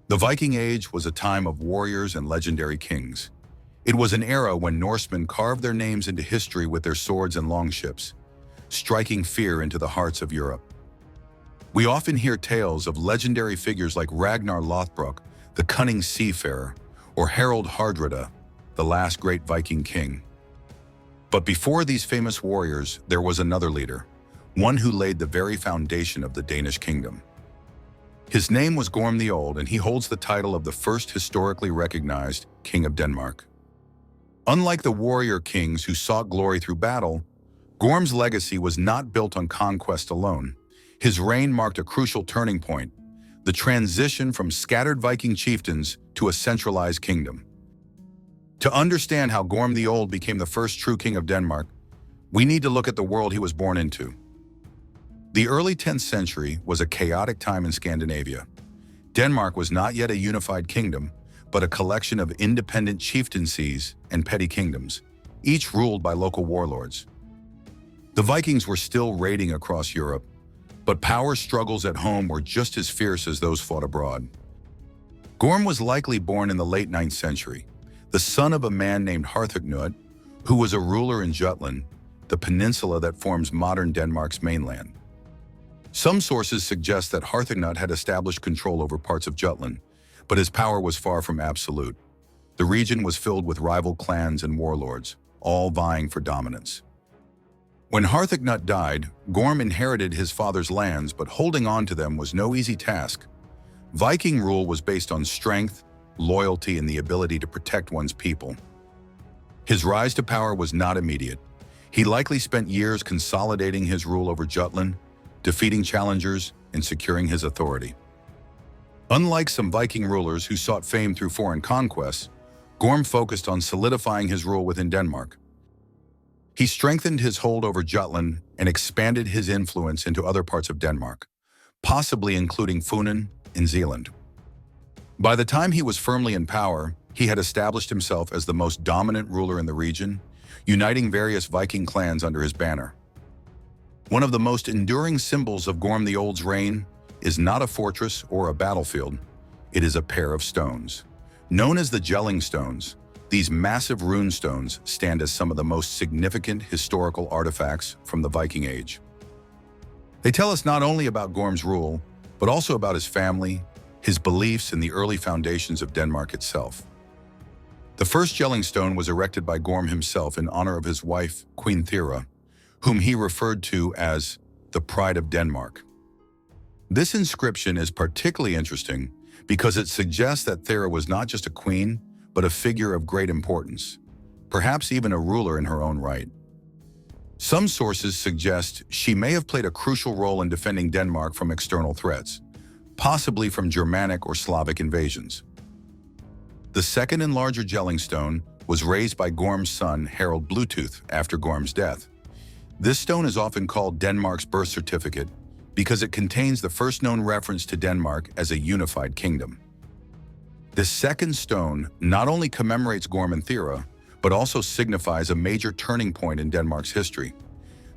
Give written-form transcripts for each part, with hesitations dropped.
The Viking Age was a time of warriors and legendary kings. It was an era when Norsemen carved their names into history with their swords and longships, striking fear into the hearts of Europe. We often hear tales of legendary figures like Ragnar Lothbrok, the cunning seafarer, or Harald Hardrada, the last great Viking king. But before these famous warriors, there was another leader, one who laid the very foundation of the Danish kingdom. His name was Gorm the Old, and he holds the title of the first historically recognized king of Denmark. Unlike the warrior kings who sought glory through battle, Gorm's legacy was not built on conquest alone. His reign marked a crucial turning point, the transition from scattered Viking chieftains to a centralized kingdom. To understand how Gorm the Old became the first true king of Denmark, we need to look at the world he was born into. The early 10th century was a chaotic time in Scandinavia. Denmark was not yet a unified kingdom, but a collection of independent chieftaincies and petty kingdoms, each ruled by local warlords. The Vikings were still raiding across Europe, but power struggles at home were just as fierce as those fought abroad. Gorm was likely born in the late 9th century, the son of a man named Harthacnut, who was a ruler in Jutland, the peninsula that forms modern Denmark's mainland. Some sources suggest that Harthacnut had established control over parts of Jutland, but his power was far from absolute. The region was filled with rival clans and warlords, all vying for dominance. When Harthacnut died, Gorm inherited his father's lands, but holding on to them was no easy task. Viking rule was based on strength, loyalty, and the ability to protect one's people. His rise to power was not immediate. He likely spent years consolidating his rule over Jutland, defeating challengers, and securing his authority. Unlike some Viking rulers who sought fame through foreign conquests, Gorm focused on solidifying his rule within Denmark. He strengthened his hold over Jutland and expanded his influence into other parts of Denmark, possibly including Funen and Zealand. By the time he was firmly in power, he had established himself as the most dominant ruler in the region, uniting various Viking clans under his banner. One of the most enduring symbols of Gorm the Old's reign is not a fortress or a battlefield, it is a pair of stones. Known as the Jelling Stones, these massive rune stones stand as some of the most significant historical artifacts from the Viking Age. They tell us not only about Gorm's rule, but also about his family, his beliefs, and the early foundations of Denmark itself. The first Jelling Stone was erected by Gorm himself in honor of his wife, Queen Thyra, whom he referred to as the Pride of Denmark. This inscription is particularly interesting because it suggests that Thyra was not just a queen, but a figure of great importance, perhaps even a ruler in her own right. Some sources suggest she may have played a crucial role in defending Denmark from external threats, possibly from Germanic or Slavic invasions. The second and larger Jelling Stone was raised by Gorm's son, Harald Bluetooth, after Gorm's death. This stone is often called Denmark's birth certificate because it contains the first known reference to Denmark as a unified kingdom. This second stone not only commemorates Gorm and Thyra, but also signifies a major turning point in Denmark's history,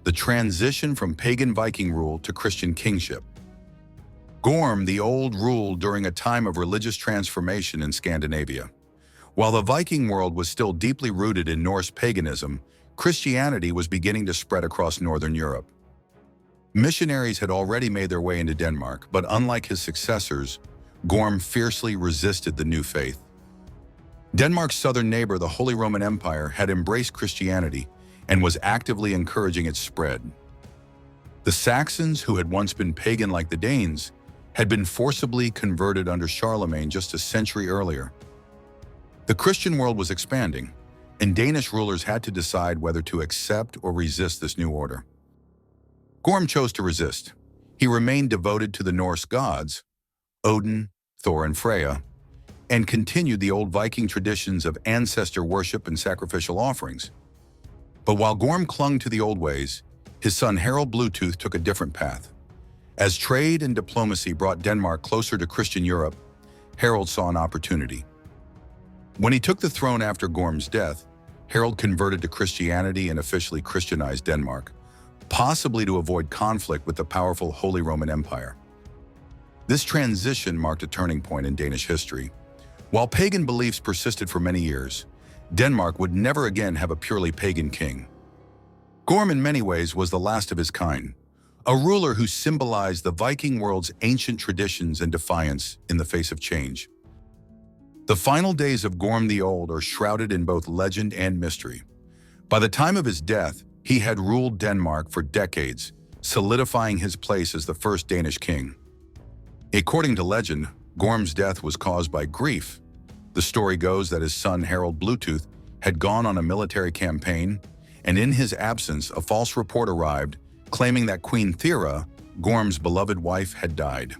the transition from pagan Viking rule to Christian kingship. Gorm the Old ruled during a time of religious transformation in Scandinavia. While the Viking world was still deeply rooted in Norse paganism, Christianity was beginning to spread across northern Europe. Missionaries had already made their way into Denmark, but unlike his successors, Gorm fiercely resisted the new faith. Denmark's southern neighbor, the Holy Roman Empire, had embraced Christianity and was actively encouraging its spread. The Saxons, who had once been pagan like the Danes, had been forcibly converted under Charlemagne just a century earlier. The Christian world was expanding, and Danish rulers had to decide whether to accept or resist this new order. Gorm chose to resist. He remained devoted to the Norse gods, Odin, Thor, and Freya, and continued the old Viking traditions of ancestor worship and sacrificial offerings. But while Gorm clung to the old ways, his son Harald Bluetooth took a different path. As trade and diplomacy brought Denmark closer to Christian Europe, Harald saw an opportunity. When he took the throne after Gorm's death, Harald converted to Christianity and officially Christianized Denmark, possibly to avoid conflict with the powerful Holy Roman Empire. This transition marked a turning point in Danish history. While pagan beliefs persisted for many years, Denmark would never again have a purely pagan king. Gorm in many ways was the last of his kind, a ruler who symbolized the Viking world's ancient traditions and defiance in the face of change. The final days of Gorm the Old are shrouded in both legend and mystery. By the time of his death, he had ruled Denmark for decades, solidifying his place as the first Danish king. According to legend, Gorm's death was caused by grief. The story goes that his son Harald Bluetooth had gone on a military campaign, and in his absence, a false report arrived claiming that Queen Thyra, Gorm's beloved wife, had died.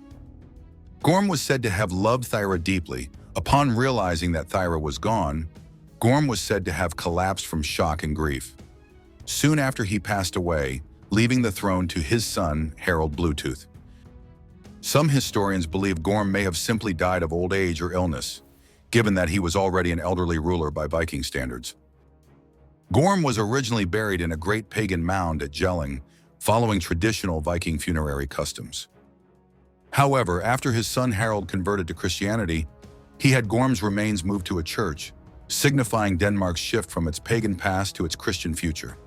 Gorm was said to have loved Thyra deeply. Upon realizing that Thyra was gone, Gorm was said to have collapsed from shock and grief. Soon after he passed away, leaving the throne to his son, Harald Bluetooth. Some historians believe Gorm may have simply died of old age or illness, given that he was already an elderly ruler by Viking standards. Gorm was originally buried in a great pagan mound at Jelling, following traditional Viking funerary customs. However, after his son Harald converted to Christianity, he had Gorm's remains moved to a church, signifying Denmark's shift from its pagan past to its Christian future.